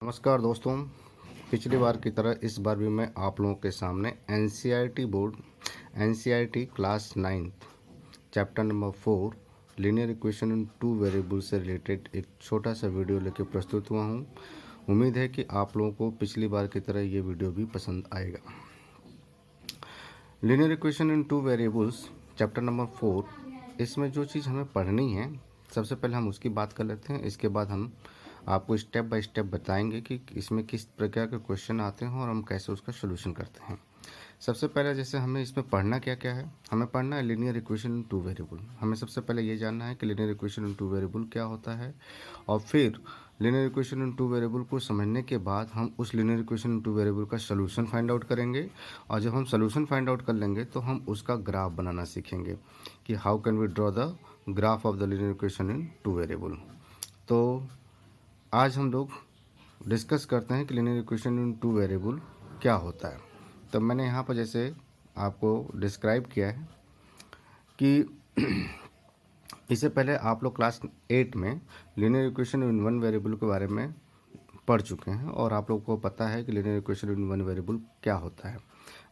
नमस्कार दोस्तों, पिछली बार की तरह इस बार भी मैं आप लोगों के सामने NCERT class 9 chapter number 4 linear equation in two variable से रिलेटेड एक छोटा सा वीडियो लेकर प्रस्तुत हुआ हूँ। उम्मीद है कि आप लोगों को पिछली बार की तरह ये वीडियो भी पसंद आएगा। Linear equation in two variables chapter number 4, इसमें जो चीज़ हमें पढ़नी है सबसे पहले हम उसकी बात कर लेते हैं। इसके बाद हम आपको स्टेप बाय स्टेप बताएंगे कि इसमें किस प्रकार के क्वेश्चन आते हैं और हम कैसे उसका सोल्यूशन करते हैं। सबसे पहले जैसे हमें इसमें पढ़ना क्या क्या है, हमें पढ़ना है linear equation in two variable. हमें सबसे पहले ये जानना है कि linear equation in two variable क्या होता है, और फिर linear equation in two variable को समझने के बाद हम उस linear equation in two variable का सोल्यूशन फाइंड आउट करेंगे। और जब हम सोल्यूशन फाइंड आउट कर लेंगे तो हम उसका ग्राफ बनाना सीखेंगे कि how can we draw the graph of the linear equation in two variable. तो आज हम लोग डिस्कस करते हैं कि linear equation in two variable क्या होता है। तो मैंने यहाँ पर जैसे आपको डिस्क्राइब किया है कि इससे पहले आप लोग क्लास 8 में linear equation in one variable के बारे में पढ़ चुके हैं और आप लोगों को पता है कि linear equation in one variable क्या होता है।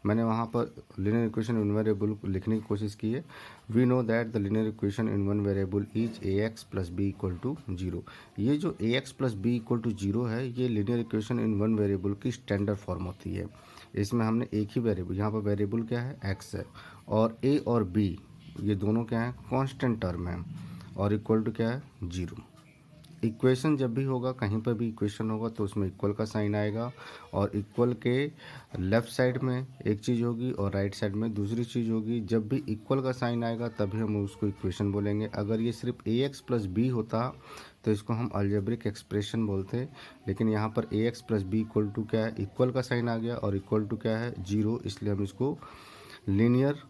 मैंने वहाँ पर लीनियर इक्वेशन इन वेरिएबल लिखने की कोशिश की है। We know that the linear equation in one variable is a x plus b equal to zero. ये जो a x plus b equal to zero है, ये linear equation in one variable की स्टैंडर्ड फॉर्म होती है। इसमें हमने एक ही वेरिएबल, यहाँ पर वेरिएबल क्या है, एक्स है, और ए और बी ये दोनों क्या है, कॉन्स्टेंट टर्म है, और इक्वल टू क्या है, जीरो। इक्वेशन जब भी होगा, कहीं पर भी इक्वेशन होगा तो उसमें इक्वल का साइन आएगा, और इक्वल के लेफ़्ट साइड में एक चीज़ होगी और राइट साइड में दूसरी चीज़ होगी। जब भी इक्वल का साइन आएगा तभी हम उसको इक्वेशन बोलेंगे। अगर ये सिर्फ ए एक्स प्लस बी होता तो इसको हम अलजेब्रिक एक्सप्रेशन बोलते, लेकिन यहाँ पर a x plus b equal to क्या है, इक्वल का साइन आ गया और इक्वल टू क्या है, जीरो, इसलिए हम इसको linear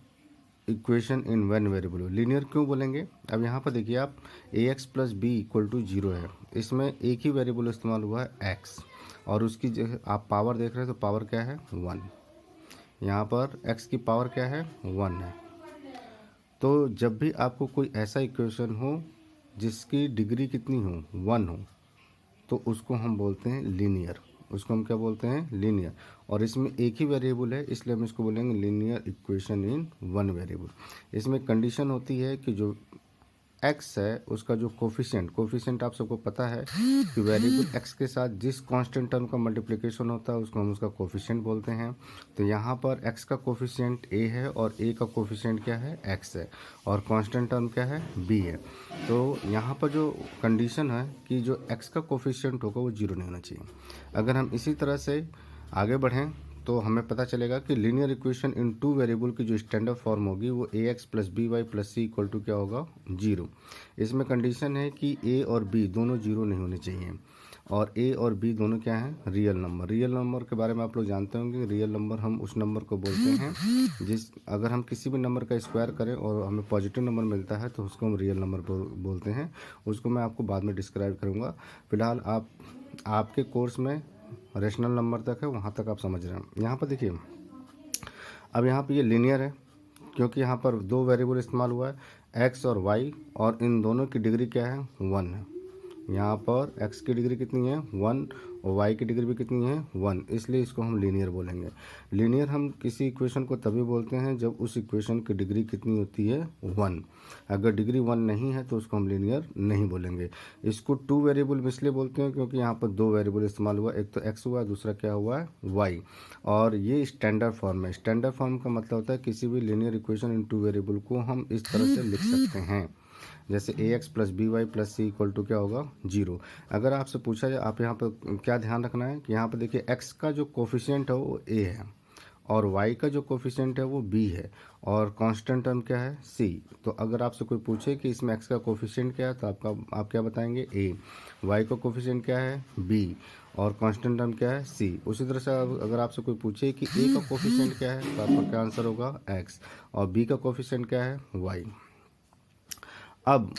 equation in one variable. Linear क्यों बोलेंगे, अब यहाँ पर देखिए आप, a x plus b equal to zero है, इसमें एक ही वेरिएबल इस्तेमाल हुआ है एक्स, और उसकी जो आप पावर देख रहे हैं तो पावर क्या है, वन। यहाँ पर एक्स की पावर क्या है, वन है। तो जब भी आपको कोई ऐसा इक्वेशन हो जिसकी डिग्री कितनी हो, वन हो, तो उसको हम बोलते हैं लीनियर। उसको हम क्या बोलते हैं, लीनियर। और इसमें एक ही वेरिएबल है, इसलिए हम इसको बोलेंगे linear equation in one variable. इसमें कंडीशन होती है कि जो एक्स है उसका जो कोफिशिएंट आप सबको पता है कि वेरिएबल एक्स के साथ जिस कांस्टेंट टर्म का मल्टीप्लिकेशन होता है उसको हम उसका कोफिशिएंट बोलते हैं। तो यहाँ पर एक्स का कोफिशिएंट ए है और ए का कोफिशिएंट क्या है, एक्स है, और कांस्टेंट टर्म क्या है, बी है। तो यहाँ पर जो कंडीशन है कि जो एक्स का कोफिशिएंट होगा वो जीरो नहीं होना चाहिए। अगर हम इसी तरह से आगे बढ़ें तो हमें पता चलेगा कि linear equation in two variable की जो स्टैंडर्ड फॉर्म होगी वो a x plus b y plus c equal to क्या होगा, जीरो। इसमें कंडीशन है कि ए और बी दोनों जीरो नहीं होने चाहिए, और ए और बी दोनों क्या हैं, रियल नंबर। रियल नंबर के बारे में आप लोग जानते होंगे, रियल नंबर हम उस नंबर को बोलते हैं अगर हम किसी भी नंबर का स्क्वायर करें और हमें पॉजिटिव नंबर मिलता है तो उसको हम रियल नंबर बोलते हैं। उसको मैं आपको बाद में डिस्क्राइब करूँगा। फिलहाल आपके कोर्स में रेशनल नंबर तक है, वहाँ तक आप समझ रहे हैं। यहाँ पर देखिए, अब यहाँ पर ये लीनियर है क्योंकि यहाँ पर दो वेरिएबल इस्तेमाल हुआ है, एक्स और वाई, और इन दोनों की डिग्री क्या है, वन है। यहाँ पर x की डिग्री कितनी है, वन, और y की डिग्री भी कितनी है, वन, इसलिए इसको हम लीनियर बोलेंगे। लीनियर हम किसी इक्वेशन को तभी बोलते हैं जब उस इक्वेशन की डिग्री कितनी होती है, वन। अगर डिग्री वन नहीं है तो उसको हम लीनियर नहीं बोलेंगे। इसको टू वेरिएबल इसलिए बोलते हैं क्योंकि यहाँ पर दो वेरिएबल इस्तेमाल हुआ, एक तो x हुआ, दूसरा क्या हुआ है, y। और ये स्टैंडर्ड फॉर्म है। स्टैंडर्ड फॉर्म का मतलब होता है किसी भी linear equation in two variable को हम इस तरह से लिख सकते हैं, जैसे a x plus b y plus c equal to क्या होगा, जीरो। अगर आपसे पूछा जाए, आप यहाँ पर क्या ध्यान रखना है कि यहाँ पर देखिए एक्स का जो कोफिशिएंट है वो ए है, और वाई का जो कोफिशिएंट है वो बी है, और कांस्टेंट टर्म क्या है, सी। तो अगर आपसे कोई पूछे कि इसमें एक्स का कोफिशिएंट क्या है तो आप क्या बताएंगे, ए। वाई का कोफिशिएंट क्या है, बी, और कांस्टेंट टर्म क्या है, सी। उसी तरह से अगर आपसे कोई पूछे कि ए का कोफिशिएंट क्या है तो आपका क्या आंसर होगा, एक्स, और बी का कोफिशिएंट क्या है, वाई। अब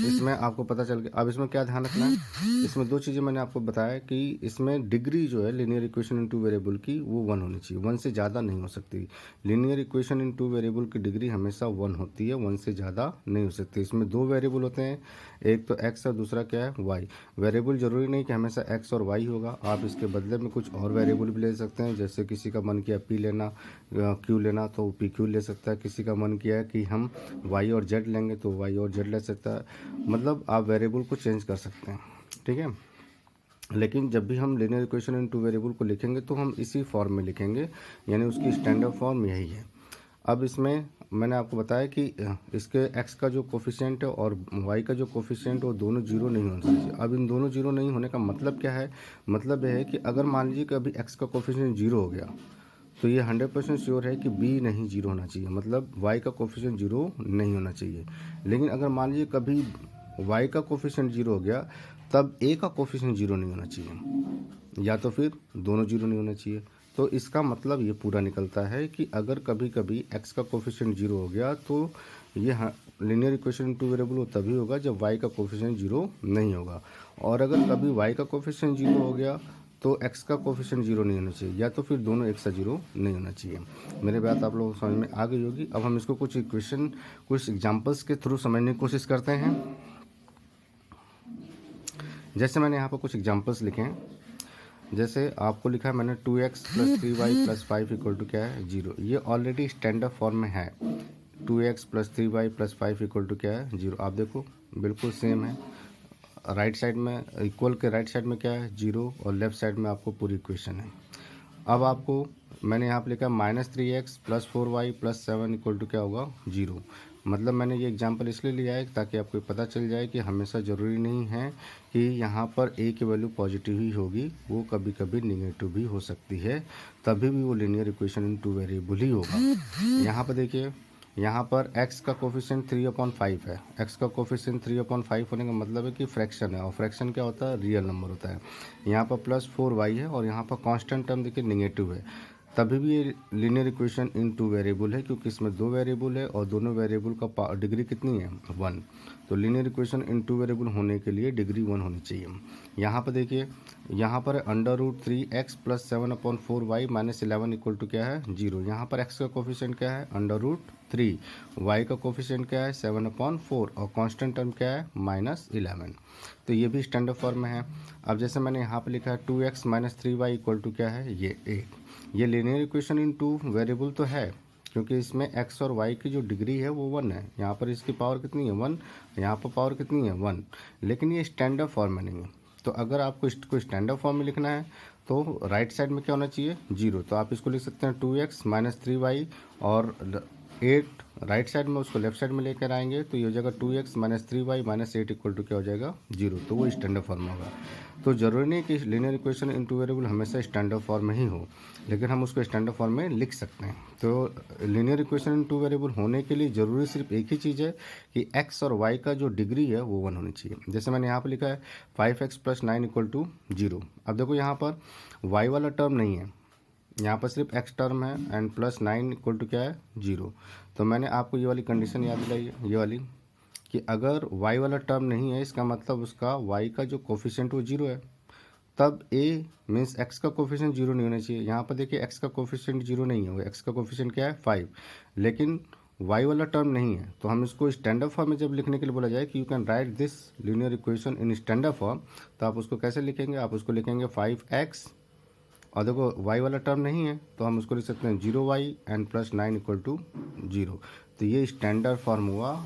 इसमें आपको पता चल गया। अब इसमें क्या ध्यान रखना है, इसमें दो चीज़ें मैंने आपको बताया कि इसमें डिग्री जो है linear equation in two variable की वो 1 होनी चाहिए, 1 से ज़्यादा नहीं हो सकती। Linear equation in two variable की डिग्री हमेशा 1 होती है, 1 से ज़्यादा नहीं हो सकती। इसमें दो वेरिएबल होते हैं, एक तो एक्स और दूसरा क्या है वाई। वेरिएबल जरूरी नहीं कि हमेशा एक्स और वाई होगा, आप इसके बदले में कुछ और वेरिएबल भी ले सकते हैं। जैसे किसी का मन किया पी लेना, क्यू लेना तो पी क्यू ले सकता है। किसी का मन किया कि हम वाई और जेड लेंगे तो वाई और जेड ले सकता है। मतलब आप वेरिएबल को चेंज कर सकते हैं, ठीक है। लेकिन जब भी हम linear equation in two variable को लिखेंगे तो हम इसी फॉर्म में लिखेंगे, यानी उसकी स्टैंडर्ड फॉर्म यही है। अब इसमें मैंने आपको बताया कि इसके x का जो कोफिशिएंट है और y का जो कोफिशिएंट वो दोनों जीरो नहीं होना चाहिए। अब इन दोनों जीरो नहीं होने का मतलब क्या है, मतलब यह है कि अगर मान लीजिए कि अभी x का कोफिशिएंट जीरो हो गया तो ये 100% श्योर है कि b नहीं जीरो होना चाहिए, मतलब y का कोफिशिएंट जीरो नहीं होना चाहिए। लेकिन अगर मान लीजिए कभी y का कोफिशिएंट जीरो हो गया तब a का कोफिशिएंट जीरो नहीं होना चाहिए, या तो फिर दोनों जीरो नहीं होना चाहिए। तो इसका मतलब ये पूरा निकलता है कि अगर कभी कभी x का कोफिशिएंट जीरो हो गया तो ये linear equation in two variable वो तभी होगा जब y का कोफिशिएंट जीरो नहीं होगा। और अगर कभी y का कोफिशिएंट जीरो हो गया तो x का कोफिशिएंट जीरो नहीं होना चाहिए, या तो फिर दोनों एक साथ जीरो नहीं होना चाहिए। मेरी बात आप लोगों को समझ में आ गई होगी। अब हम इसको कुछ इक्वेशन, कुछ एग्जांपल्स के थ्रू समझने की कोशिश करते हैं। जैसे मैंने यहाँ पर कुछ एग्जांपल्स लिखे हैं। जैसे आपको लिखा है मैंने 2x plus 3y plus 5 equal to क्या है, जीरो। ये ऑलरेडी स्टैंडर्ड फॉर्म में है। 2x plus 3y plus 5 equal to क्या है, जीरो। आप देखो बिल्कुल सेम है। राइट साइड में इक्वल के राइट साइड में क्या है, जीरो, और लेफ्ट साइड में आपको पूरी इक्वेशन है। अब आपको मैंने यहाँ पर लिखा -3x plus 4y plus 7 equal to क्या होगा, जीरो। मतलब मैंने ये एग्जांपल इसलिए लिया है ताकि आपको पता चल जाए कि हमेशा ज़रूरी नहीं है कि यहाँ पर a की वैल्यू पॉजिटिव ही होगी, वो कभी कभी निगेटिव भी हो सकती है, तभी भी वो linear equation in two variable ही होगा। यहाँ पर देखिए, यहाँ पर x का कोफिशिएंट 3/5 है। x का कोफिशिएंट 3/5 होने का मतलब है कि फ्रैक्शन है, और फ्रैक्शन क्या होता है, रियल नंबर होता है। यहाँ पर प्लस 4y है और यहाँ पर कांस्टेंट टर्म देखिए निगेटिव है, तभी भी ये linear equation in two variable है, क्योंकि इसमें दो वेरिएबल है और दोनों वेरिएबल का डिग्री कितनी है, 1। तो linear equation in two variable होने के लिए डिग्री 1 होनी चाहिए। यहाँ पर देखिए, यहाँ पर √3x plus 7/4y minus 11 equal to क्या है, जीरो। यहाँ पर x का कोफिशिएंट क्या है, √3, y का कोफिशिएंट क्या है, 7/4, और कांस्टेंट टर्म क्या है, -11। तो ये भी स्टैंडर्ड फॉर्म में है। अब जैसे मैंने यहाँ पर लिखा है 2x minus 3y equal to क्या है, ये 8। ये linear equation in two variable तो है, क्योंकि इसमें x और y की जो डिग्री है वो 1 है। यहाँ पर इसकी पावर कितनी है, 1, यहाँ पर पावर कितनी है, 1। लेकिन ये स्टैंडर्ड फॉर्म में नहीं है। तो अगर आपको इसको स्टैंडर्ड फॉर्म में लिखना है तो राइट साइड में क्या होना चाहिए, जीरो। तो आप इसको लिख सकते हैं 2x माइनस 3y, और 8 राइट साइड में, उसको लेफ्ट साइड में लेकर आएंगे तो ये हो जाएगा 2x minus 3y minus 8 equal to क्या हो जाएगा, जीरो। तो वो स्टैंडर्ड फॉर्म होगा। तो ज़रूरी नहीं कि linear equation in two variable हमेशा स्टैंडर्ड फॉर्म में ही हो, लेकिन हम उसको स्टैंडर्ड फॉर्म में लिख सकते हैं। तो linear equation in two variable होने के लिए ज़रूरी सिर्फ एक ही चीज़ है कि x और y का जो डिग्री है वो 1 होनी चाहिए। जैसे मैंने यहाँ पर लिखा है 5x plus 9 equal to zero. अब देखो यहाँ पर y वाला टर्म नहीं है, यहाँ पर सिर्फ x टर्म है, एंड प्लस 9 इक्वल टू क्या है, जीरो। तो मैंने आपको ये वाली कंडीशन याद दिलाई है, ये वाली, कि अगर y वाला टर्म नहीं है इसका मतलब उसका y का जो कोफिशिएंट वो जीरो है, तब a मीन्स x का कोफिशिएंट जीरो नहीं होना चाहिए। यहाँ पर देखिए x का कोफिशिएंट जीरो नहीं है, वो x का कोफिशिएंट क्या है, 5, लेकिन y वाला टर्म नहीं है। तो हम इसको स्टैंडर्ड फॉर्म में जब लिखने के लिए बोला जाए कि you can write this linear equation in standard form, तो आप उसको कैसे लिखेंगे, आप उसको लिखेंगे 5x, और देखो y वाला टर्म नहीं है तो हम उसको लिख सकते हैं 0y and plus 9 equal to zero. तो ये स्टैंडर्ड फॉर्म हुआ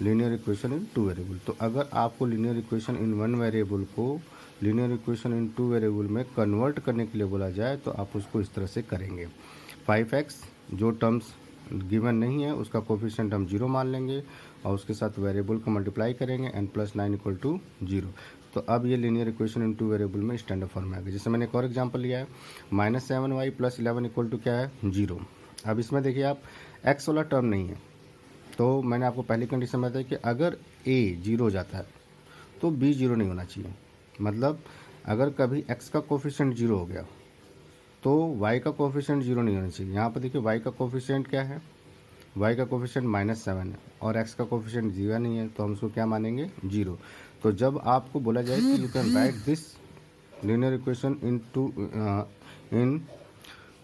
linear equation in two variable. तो अगर आपको linear equation in one variable को linear equation in two variable में कन्वर्ट करने के लिए बोला जाए तो आप उसको इस तरह से करेंगे। 5x जो टर्म्स गिवन नहीं है उसका कोफिशिएंट हम जीरो मान लेंगे, और उसके साथ वेरिएबल को मल्टीप्लाई करेंगे, and plus 9 equal to zero. तो अब ये linear equation in two variable में स्टैंडर्ड फॉर्म में आ गया। जैसे मैंने एक और एग्जांपल लिया है, -7y प्लस 11 इक्वल टू क्या है, जीरो। अब इसमें देखिए आप x वाला टर्म नहीं है, तो मैंने आपको पहली कंडीशन बताई कि अगर a जीरो हो जाता है तो b जीरो नहीं होना चाहिए। मतलब अगर कभी x का कोफिशिएंट जीरो हो गया, तो y का कोफिशिएंट जीरो नहीं होना चाहिए। यहाँ पर देखिए y का कोफिशिएंट क्या है, y का कोफिशिएंट -7 है और x का कोफिशिएंट 0 नहीं है, तो हम उसको क्या मानेंगे 0। तो जब आपको बोला जाए कि you can write this linear equation in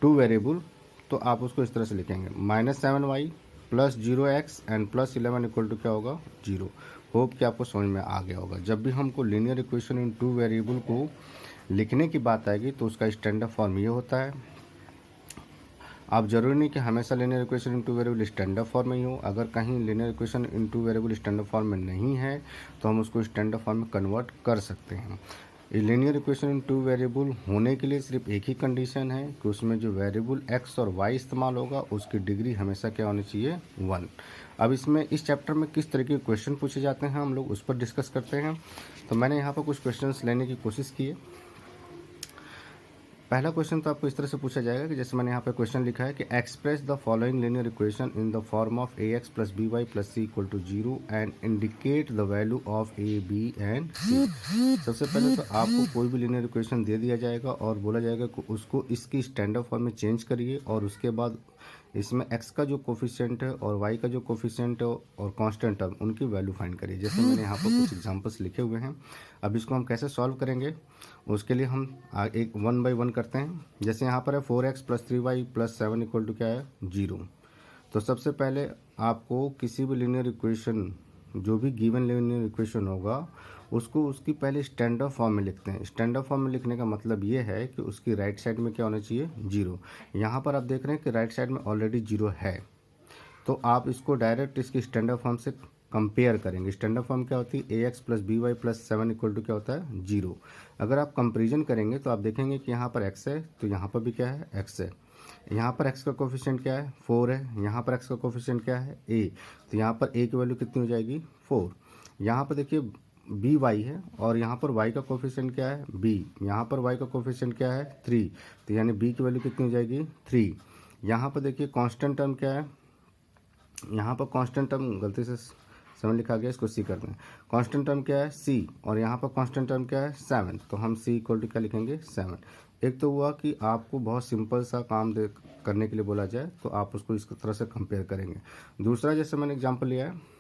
two variable, तो आप उसको इस तरह से लिखेंगे -7y + 0x and +11 equal to क्या होगा 0। होप कि आपको समझ में आ गया होगा। जब भी हमको linear equation in two variable को लिखने की बात आएगी तो उसका स्टैंडर्ड फॉर्म ये होता है। आप जरूरी नहीं कि हमेशा linear equation in two variable standard form में ही हो। अगर कहीं linear equation in two variable standard form में नहीं है तो हम उसको स्टैंडर्ड फॉर्म में कन्वर्ट कर सकते हैं। Linear equation in two variable होने के लिए सिर्फ एक ही कंडीशन है कि उसमें जो वेरिएबल x और y इस्तेमाल होगा उसकी डिग्री हमेशा क्या होनी चाहिए 1। अब इसमें इस चैप्टर में किस तरीके के क्वेश्चन पूछे जाते हैं हम लोग उस पर डिस्कस करते हैं। तो मैंने यहाँ पर कुछ क्वेश्चंस लेने की कोशिश की है। पहला क्वेश्चन तो आपको इस तरह से पूछा जाएगा कि जैसे मैंने यहाँ पे क्वेश्चन लिखा है कि express the following linear equation in the form of ax + by + c = 0 and indicate the value of a, b and c। सबसे पहले तो आपको कोई भी लीनियर इक्वेशन दे दिया जाएगा और बोला जाएगा कि उसको इसकी स्टैंडर्ड फॉर्म में चेंज करिए और उसके बाद इसमें x का जो कोफिशिएंट है और y का जो कोफिशिएंट है और कांस्टेंट टर्म उनकी वैल्यू फाइंड करिए। जैसे मैंने यहाँ पर कुछ एग्जांपल्स लिखे हुए हैं। अब इसको हम कैसे सॉल्व करेंगे उसके लिए हम एक 1 बाय 1 करते हैं। जैसे यहाँ पर है 4x + 3y + 7 इक्वल टू क्या है 0। तो सबसे पहले आपको किसी भी लीनियर इक्वेशन जो भी गिवन लीनियर इक्वेशन होगा उसको उसकी पहले स्टैंडर्ड फॉर्म में लिखते हैं। स्टैंडर्ड फॉर्म में लिखने का मतलब ये है कि उसकी राइट साइड में क्या होना चाहिए 0। यहाँ पर आप देख रहे हैं कि राइट साइड में ऑलरेडी 0 है, तो आप इसको डायरेक्ट इसकी स्टैंडर्ड फॉर्म से कंपेयर करेंगे। स्टैंडर्ड फॉर्म क्या होती है ax + by + 7 इक्वल टू क्या होता है 0। अगर आप कंपेरिजन करेंगे तो आप देखेंगे कि यहाँ पर x है तो यहाँ पर भी क्या है x है। यहाँ पर x का कोफिशिएंट क्या है 4 है, यहाँ पर x का कोफिशिएंट क्या है a, तो यहाँ पर a की वैल्यू कितनी हो जाएगी 4। यहाँ पर देखिए बी वाई है और यहाँ पर y का कोफिशिएंट क्या है b, यहाँ पर y का कोफिशिएंट क्या है 3, तो यानी b की वैल्यू कितनी हो जाएगी 3। यहाँ पर देखिए कांस्टेंट टर्म क्या है, यहाँ पर कांस्टेंट टर्म गलती से 7 लिखा गया, इसको c कर दें। कांस्टेंट टर्म क्या है c और यहाँ पर कांस्टेंट टर्म क्या है 7, तो हम c इक्वल टू क्या लिखेंगे 7। एक तो हुआ कि आपको बहुत सिंपल सा काम करने के लिए बोला जाए तो आप उसको इस तरह से कंपेयर करेंगे। दूसरा जैसे मैंने एग्जांपल लिया है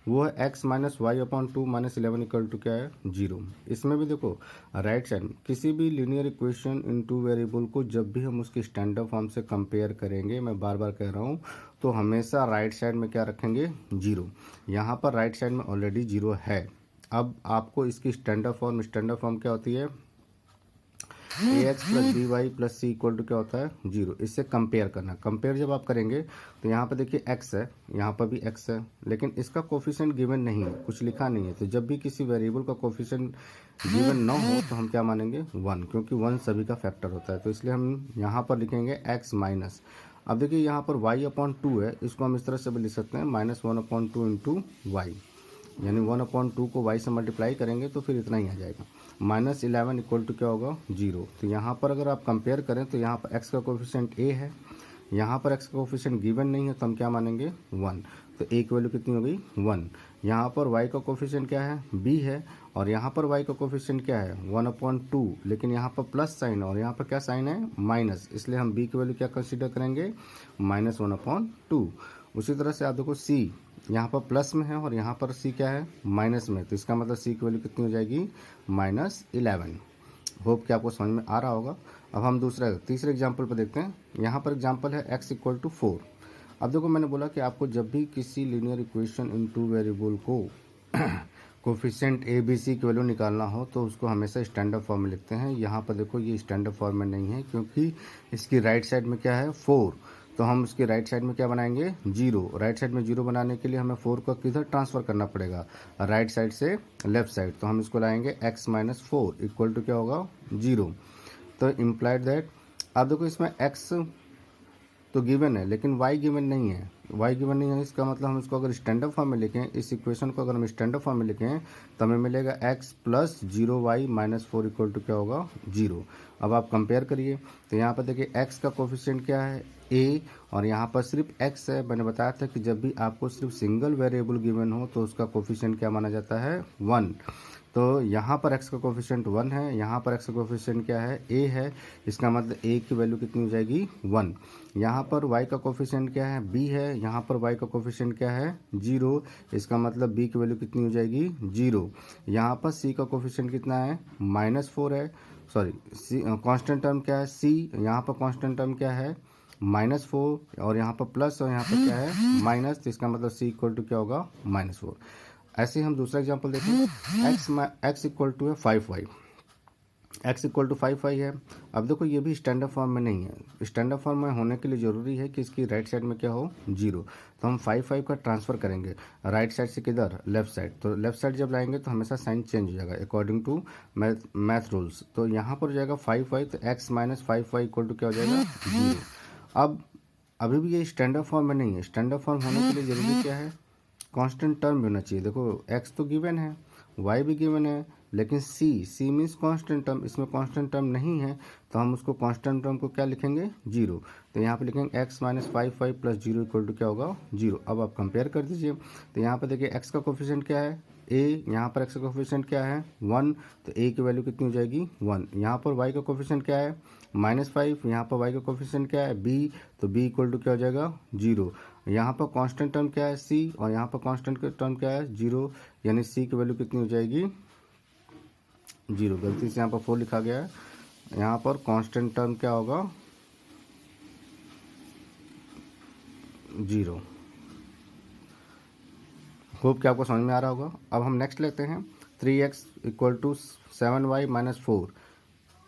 वो है x - y/2 - 11 इक्वल टू क्या है 0। इसमें भी देखो राइट साइड में किसी भी linear equation in two variable को जब भी हम उसकी स्टैंडर्ड फॉर्म से कंपेयर करेंगे, मैं बार बार कह रहा हूँ, तो हमेशा राइट साइड में क्या रखेंगे 0। यहाँ पर राइट साइड में ऑलरेडी 0 है। अब आपको इसकी स्टैंडर्ड फॉर्म क्या होती है ax + by + c equal to क्या होता है 0। इससे कंपेयर करना। कंपेयर जब आप करेंगे तो यहाँ पर देखिए x है, यहाँ पर भी x है, लेकिन इसका कोफिशिएंट गिवन नहीं है, कुछ लिखा नहीं है। तो जब भी किसी वेरिएबल का कोफिशिएंट गिवन ना हो तो हम क्या मानेंगे 1, क्योंकि 1 सभी का फैक्टर होता है। तो इसलिए हम यहाँ पर लिखेंगे x माइनस। अब देखिए यहाँ पर y/2 है, इसको हम इस तरह से भी लिख सकते हैं -1/2 इंटू y, यानी 1/2 को y से मल्टीप्लाई करेंगे तो फिर इतना ही आ जाएगा। -11 इक्वल टू क्या होगा 0। तो यहाँ पर अगर आप कंपेयर करें तो यहाँ पर x का कोफिशिएंट a है, यहाँ पर x का कोफिशिएंट गिवन नहीं है, तो हम क्या मानेंगे 1। तो a की वैल्यू कितनी हो गई 1। यहाँ पर y का कोफिशिएंट क्या है b है और यहाँ पर y का कोफिशिएंट क्या है 1/2, लेकिन यहाँ पर प्लस साइन और यहाँ पर क्या साइन है माइनस, इसलिए हम b की वैल्यू क्या कंसीडर करेंगे -1/2। उसी तरह से आप देखो c यहाँ पर प्लस में है और यहाँ पर c क्या है माइनस में, तो इसका मतलब c की वैल्यू कितनी हो जाएगी -11। होप कि आपको समझ में आ रहा होगा। अब हम तीसरे एग्जाम्पल पर देखते हैं। यहाँ पर एग्जाम्पल है x = 4। अब देखो मैंने बोला कि आपको जब भी किसी linear equation in two variable को कोफिशिएंट a b c की वैल्यू निकालना हो तो उसको हमेशा स्टैंडर्ड फॉर्म में लिखते हैं। यहाँ पर देखो ये स्टैंडर्ड फॉर्म में नहीं है क्योंकि इसकी राइट साइड में क्या है 4, तो हम उसकी राइट साइड में क्या बनाएंगे 0। राइट साइड में 0 बनाने के लिए हमें 4 को किधर ट्रांसफ़र करना पड़ेगा राइट साइड से लेफ्ट साइड, तो हम इसको लाएंगे x - 4 इक्वल टू क्या होगा 0। तो इम्प्लाइड दैट अब देखो इसमें x तो गिवन है लेकिन y गिवन नहीं है। y गिवन नहीं है इसका मतलब हम इसको अगर स्टैंडर्ड फॉर्म में लिखें, इस इक्वेशन को अगर हम स्टैंडर्ड फॉर्म में लिखें तो हमें मिलेगा x + 0y - 4 इक्वल टू क्या होगा 0। अब आप कंपेयर करिए तो यहाँ पर देखिए x का कोफिशिएंट क्या है a और यहाँ पर सिर्फ x है। मैंने बताया था कि जब भी आपको सिर्फ सिंगल वेरिएबल गिवन हो तो उसका कोफिशिएंट क्या माना जाता है 1। तो यहाँ पर x का कोफिशिएंट 1 है, यहाँ पर x का कोफिशिएंट क्या है, a है, इसका मतलब a की वैल्यू कितनी हो जाएगी 1। यहाँ पर y का कोफिशिएंट क्या है, b है, यहाँ पर y का कोफिशिएंट क्या है 0, इसका मतलब b की वैल्यू कितनी हो जाएगी 0। यहाँ पर c का कोफिशिएंट कितना है -4 है, सॉरी कांस्टेंट टर्म क्या है c, यहाँ पर कांस्टेंट टर्म क्या है -4 और यहाँ पर प्लस और यहाँ पर क्या है माइनस, तो इसका मतलब c इक्वल टू क्या होगा -4। ऐसे ही हम दूसरा एग्जांपल देखें, x इक्वल टू है 5y, x equal to 5y है। अब देखो ये भी स्टैंडर्ड फॉर्म में नहीं है, स्टैंडर्ड फॉर्म में होने के लिए ज़रूरी है कि इसकी राइट साइड में क्या हो 0। तो हम 5 का ट्रांसफ़र करेंगे राइट साइड से किधर, लेफ्ट साइड। तो लेफ्ट साइड जब लाएंगे तो हमेशा साइन चेंज हो जाएगा अकॉर्डिंग टू मैथ रूल्स। तो यहाँ पर हो जाएगा 5y, तो x minus 5y equal to क्या हो जाएगा 0। अब अभी भी ये स्टैंडर्ड फॉर्म में नहीं है, स्टैंडर्ड फॉर्म होने के लिए ज़रूरी क्या है, कांस्टेंट टर्म भी होना चाहिए। देखो x तो गिवन है, y भी गिवन है, लेकिन c मीन्स कांस्टेंट टर्म, इसमें कांस्टेंट टर्म नहीं है, तो हम उसको कांस्टेंट टर्म को क्या लिखेंगे 0। तो यहाँ पे लिखेंगे x minus 5y plus 0 equal to क्या होगा 0। अब आप कंपेयर कर दीजिए, तो यहाँ पर देखिए x का कोफिशिएंट क्या है a, यहाँ पर x का कोफिशिएंट क्या है 1, तो a की वैल्यू कितनी हो जाएगी 1। यहाँ पर y का कोफिशिएंट क्या है -5, यहाँ पर y का कोफिशिएंट क्या है b, तो b इक्वल टू क्या हो जाएगा 0। यहाँ पर कांस्टेंट टर्म क्या है c और यहाँ पर कांस्टेंट टर्म क्या है 0, यानी c की वैल्यू कितनी हो जाएगी 0। गलती से यहाँ पर 4 लिखा गया है, यहाँ पर कांस्टेंट टर्म क्या होगा 0। होप कि आपको समझ में आ रहा होगा। अब हम नेक्स्ट लेते हैं 3x equal to 7y minus 4।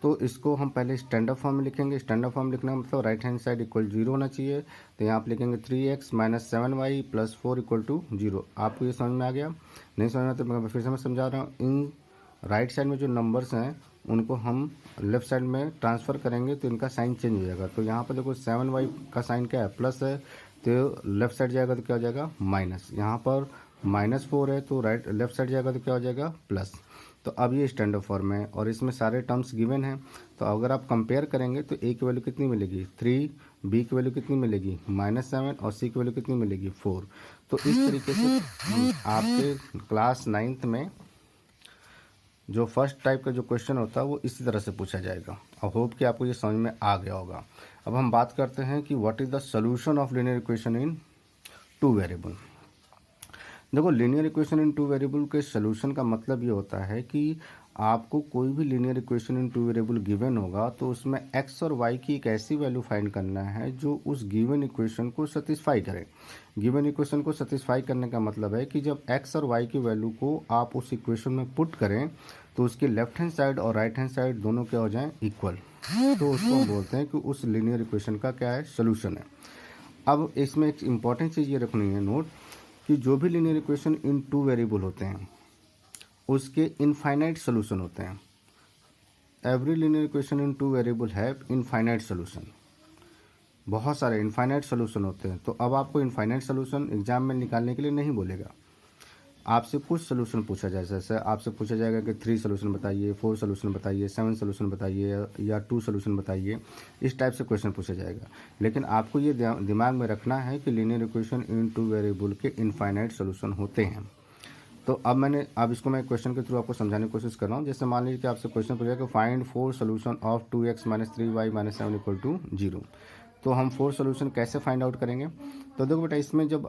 तो इसको हम पहले स्टैंडर्ड फॉर्म में लिखेंगे। स्टैंडर्ड फॉर्म लिखने का मतलब राइट हैंड साइड इक्वल 0 होना चाहिए। तो यहाँ पे लिखेंगे 3x minus 7y plus 4 equal to 0। आपको ये समझ में आ गया? नहीं समझ में तो मैं फिर से मैं समझा रहा हूँ। इन राइट साइड में जो नंबर्स हैं उनको हम लेफ्ट साइड में ट्रांसफ़र करेंगे तो इनका साइन चेंज हो जाएगा। तो यहाँ पर देखो 7y का साइन क्या है प्लस है, तो लेफ्ट साइड जाएगा तो क्या हो जाएगा माइनस। यहाँ पर -4 है तो राइट लेफ्ट साइड जाएगा तो क्या हो जाएगा प्लस। तो अब ये स्टैंडर्ड फॉर्म है और इसमें सारे टर्म्स गिवन हैं। तो अगर आप कंपेयर करेंगे तो a की वैल्यू कितनी मिलेगी 3, b की वैल्यू कितनी मिलेगी -7 और c की वैल्यू कितनी मिलेगी 4। तो इस तरीके से आपके क्लास 9th में जो फर्स्ट टाइप का जो क्वेश्चन होता है वो इसी तरह से पूछा जाएगा। आई होप कि आपको ये समझ में आ गया होगा। अब हम बात करते हैं कि what is the solution of linear equation in 2 variable. देखो लीनियर इक्वेशन इन 2 वेरिएबल के सोल्यूशन का मतलब ये होता है कि आपको कोई भी लीनियर इक्वेशन इन 2 वेरिएबल गिवन होगा तो उसमें x और y की एक ऐसी वैल्यू फाइंड करना है जो उस गिवन इक्वेशन को सेटिस्फाई करे। गिवन इक्वेशन को सेटिस्फाई करने का मतलब है कि जब x और y की वैल्यू को आप उस इक्वेशन में पुट करें तो उसके लेफ्ट हैंड साइड और राइट हैंड साइड दोनों क्या हो जाएं इक्वल, तो उसको हम बोलते हैं कि उस लीनियर इक्वेशन का क्या है सोल्यूशन है। अब इसमें एक इम्पॉर्टेंट चीज़ ये रखनी है नोट कि जो भी लीनियर इक्वेशन इन 2 वेरिएबल होते हैं उसके इनफाइनाइट सोल्यूशन होते हैं। Every linear equation in 2 variable have infinite solution. बहुत सारे इनफाइनाइट सोल्यूशन होते हैं। तो अब आपको इनफाइनाइट सोल्यूशन एग्जाम में निकालने के लिए नहीं बोलेगा, आपसे कुछ सोल्यूशन पूछा जाए। जैसे आपसे पूछा जाएगा कि 3 सोल्यूशन बताइए, 4 सोल्यूशन बताइए, 7 सोल्यूशन बताइए या 2 सोल्यूशन बताइए, इस टाइप से क्वेश्चन पूछा जाएगा। लेकिन आपको ये दिमाग में रखना है कि लीनियर इक्वेशन इन 2 वेरिएबल के इनफाइनाइट सोल्यूशन होते हैं। तो अब इसको मैं क्वेश्चन के थ्रू आपको समझाने की कोशिश कर रहा हूँ। जैसे मान लीजिए कि आपसे क्वेश्चन पूछा कि find 4 solution of 2x minus 3y minus 7 equal to 0। तो हम 4 सोल्यूशन कैसे फाइंड आउट करेंगे? तो देखो बेटा, इसमें जब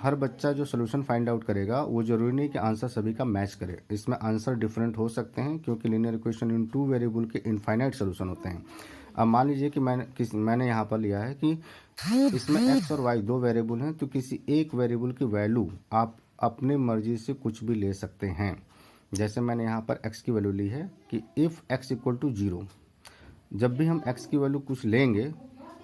हर बच्चा जो सोल्यूशन फाइंड आउट करेगा वो जरूरी नहीं कि आंसर सभी का मैच करे। इसमें आंसर डिफरेंट हो सकते हैं क्योंकि लीनियर इक्वेशन इन 2 वेरिएबल के इनफाइनाइट सोल्यूशन होते हैं। अब मान लीजिए कि मैंने यहाँ पर लिया है कि इसमें x और y 2 वेरिएबल हैं, तो किसी एक वेरिएबल की वैल्यू आप अपनी मर्जी से कुछ भी ले सकते हैं। जैसे मैंने यहाँ पर x की वैल्यू ली है कि इफ़ x इक्वल टू 0। जब भी हम x की वैल्यू कुछ लेंगे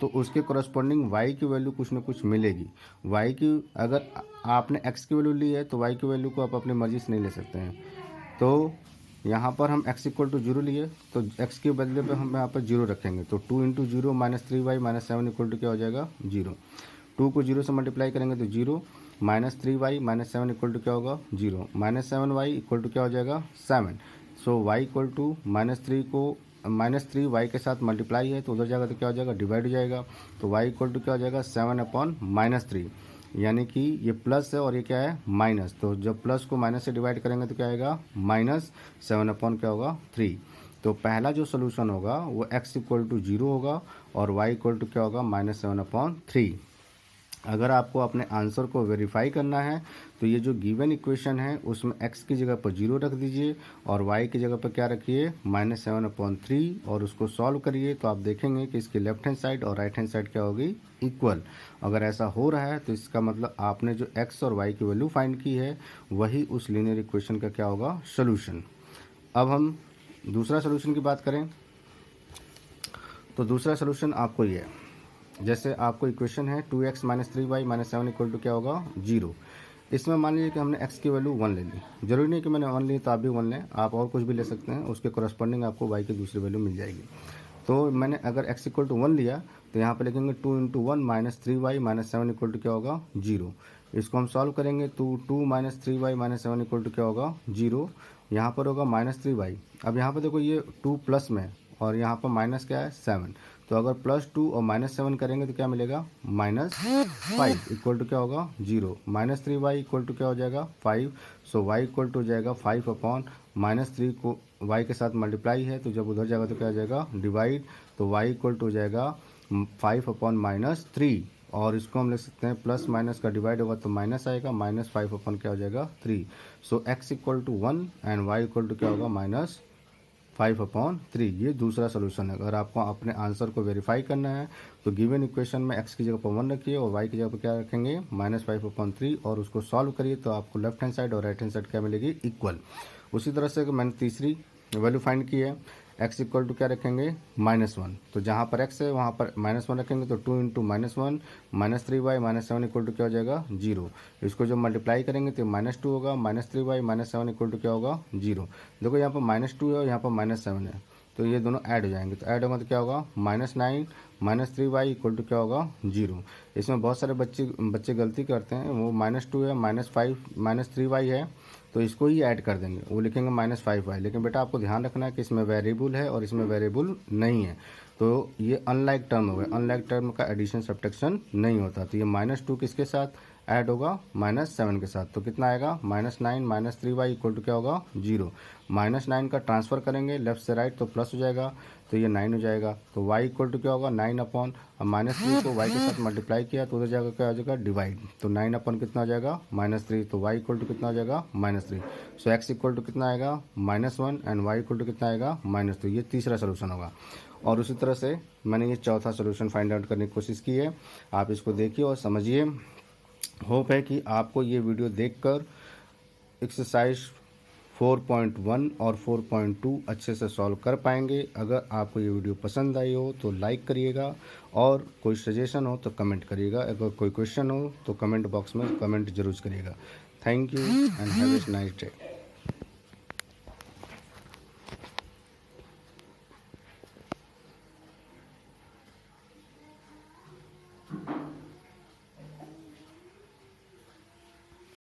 तो उसके करस्पॉन्डिंग y की वैल्यू कुछ ना कुछ मिलेगी। y की अगर आपने x की वैल्यू ली है तो y की वैल्यू को आप अपनी मर्जी से नहीं ले सकते हैं। तो यहाँ पर हम x इक्वल टू 0 लिए तो x के बदले पे हम यहाँ पर 0 रखेंगे। तो 2 into 0 minus 3y minus 7 equal to क्या हो जाएगा 0। 2 को 0 से मल्टीप्लाई करेंगे तो 0 minus 3y minus 7 equal to क्या होगा 0। माइनस 7y इक्वल टू क्या हो जाएगा 7। सो y इक्वल टू -3 y के साथ मल्टीप्लाई है तो उधर जाएगा तो क्या हो जाएगा डिवाइड हो जाएगा। तो y इक्वल टू क्या हो जाएगा 7 अपॉन -3। यानी कि ये प्लस है और ये क्या है माइनस, तो जब प्लस को माइनस से डिवाइड करेंगे तो क्या आएगा -7 क्या होगा 3। तो पहला जो सोल्यूशन होगा वो x इक्वल टू 0 होगा और y इक्वल टू क्या होगा -7/3। अगर आपको अपने आंसर को वेरीफाई करना है तो ये जो गिवन इक्वेशन है उसमें x की जगह पर 0 रख दीजिए और y की जगह पर क्या रखिए -7/3 और उसको सॉल्व करिए। तो आप देखेंगे कि इसकी लेफ्ट हैंड साइड और राइट हैंड साइड क्या होगी इक्वल। अगर ऐसा हो रहा है तो इसका मतलब आपने जो x और y की वैल्यू फाइंड की है वही उस लीनियर इक्वेशन का क्या होगा सोल्यूशन। अब हम दूसरा सोल्यूशन की बात करें तो दूसरा सोल्यूशन आपको ये है, जैसे आपको इक्वेशन है 2x - 3y - 7 इक्वल टू क्या होगा 0। इसमें मान लीजिए कि हमने x की वैल्यू 1 ले ली, जरूरी नहीं कि मैंने 1 ली तो आप भी 1 लें, आप और कुछ भी ले सकते हैं, उसके करस्पॉन्डिंग आपको y की दूसरी वैल्यू मिल जाएगी। तो मैंने अगर x इक्वल टू 1 लिया तो यहाँ पर लिखेंगे 2 × 1 - 3y - 7 इक्वल टू क्या होगा 0। इसको हम सॉल्व करेंगे तो 2 - 3y - 7 इक्वल टू क्या होगा 0। यहाँ पर होगा -3y। अब यहाँ पर देखो ये 2 प्लस में और यहाँ पर माइनस क्या है 7, तो अगर +2 और -7 करेंगे तो क्या मिलेगा -5 इक्वल टू क्या होगा 0। -3y इक्वल टू क्या हो जाएगा 5। सो y इक्वल टू हो जाएगा 5/-3 को y के साथ मल्टीप्लाई है तो जब उधर जाएगा तो क्या हो जाएगा डिवाइड, तो y इक्वल टू हो जाएगा 5/-3 और इसको हम लिख सकते हैं प्लस माइनस का डिवाइड होगा तो माइनस आएगा -5 क्या हो जाएगा 3। So x equal to 1 and y equal to क्या होगा -5/3। ये दूसरा सोल्यूशन है। अगर आपको अपने आंसर को वेरीफाई करना है तो गिवन इक्वेशन में x की जगह पर 1 रखिए और y की जगह पर क्या रखेंगे -5/3 और उसको सॉल्व करिए तो आपको लेफ्ट हैंड साइड और राइट हैंड साइड क्या मिलेगी इक्वल। उसी तरह से मैंने तीसरी वैल्यू फाइंड की है, x इक्वल टू क्या रखेंगे -1, तो जहाँ पर x है वहाँ पर -1 रखेंगे तो 2 × -1 -3y - 7 इक्वल टू क्या हो जाएगा 0। इसको जब मल्टीप्लाई करेंगे तो -2 होगा, -3y - 7 इक्वल टू क्या होगा 0। देखो यहाँ पर -2 है और यहाँ पर -7 है तो ये दोनों ऐड हो जाएंगे, तो ऐड होगा तो क्या होगा -9 - 3y इक्वल टू क्या होगा 0। इसमें बहुत सारे बच्चे गलती करते हैं, वो -2 है -5 - 3y है तो इसको ही ऐड कर देंगे, वो लिखेंगे -5y। लेकिन बेटा आपको ध्यान रखना है कि इसमें वेरिएबल है और इसमें वेरिएबल नहीं है, तो ये अनलाइक टर्म हो गया। अनलाइक टर्म का एडिशन सब्ट्रैक्शन नहीं होता, तो ये -2 किसके साथ ऐड होगा -7 के साथ, तो कितना आएगा -9 - 3y इक्वल टू क्या होगा 0। -9 का ट्रांसफर करेंगे लेफ्ट से राइट तो प्लस हो जाएगा तो ये 9 हो जाएगा, तो y इक्वल टू क्या होगा 9 अब -3 को y के साथ मल्टीप्लाई किया तो उधर जाएगा क्या हो जाएगा डिवाइड, तो 9 कितना हो जाएगा -3, तो y इक्वल टू कितना हो जाएगा -3। सो x इक्वल टू कितना आएगा -1 एंड y इक्वल टू कितना आएगा -2। ये तीसरा सोल्यूशन होगा। और उसी तरह से मैंने ये चौथा सोल्यूशन फाइंड आउट करने की कोशिश की है, आप इसको देखिए और समझिए। होप है कि आपको ये वीडियो देखकर एक्सरसाइज 4.1 और 4.2 अच्छे से सॉल्व कर पाएंगे। अगर आपको ये वीडियो पसंद आई हो तो लाइक करिएगा और कोई सजेशन हो तो कमेंट करिएगा। अगर कोई क्वेश्चन हो तो कमेंट बॉक्स में कमेंट जरूर करिएगा। Thank you and have a nice day.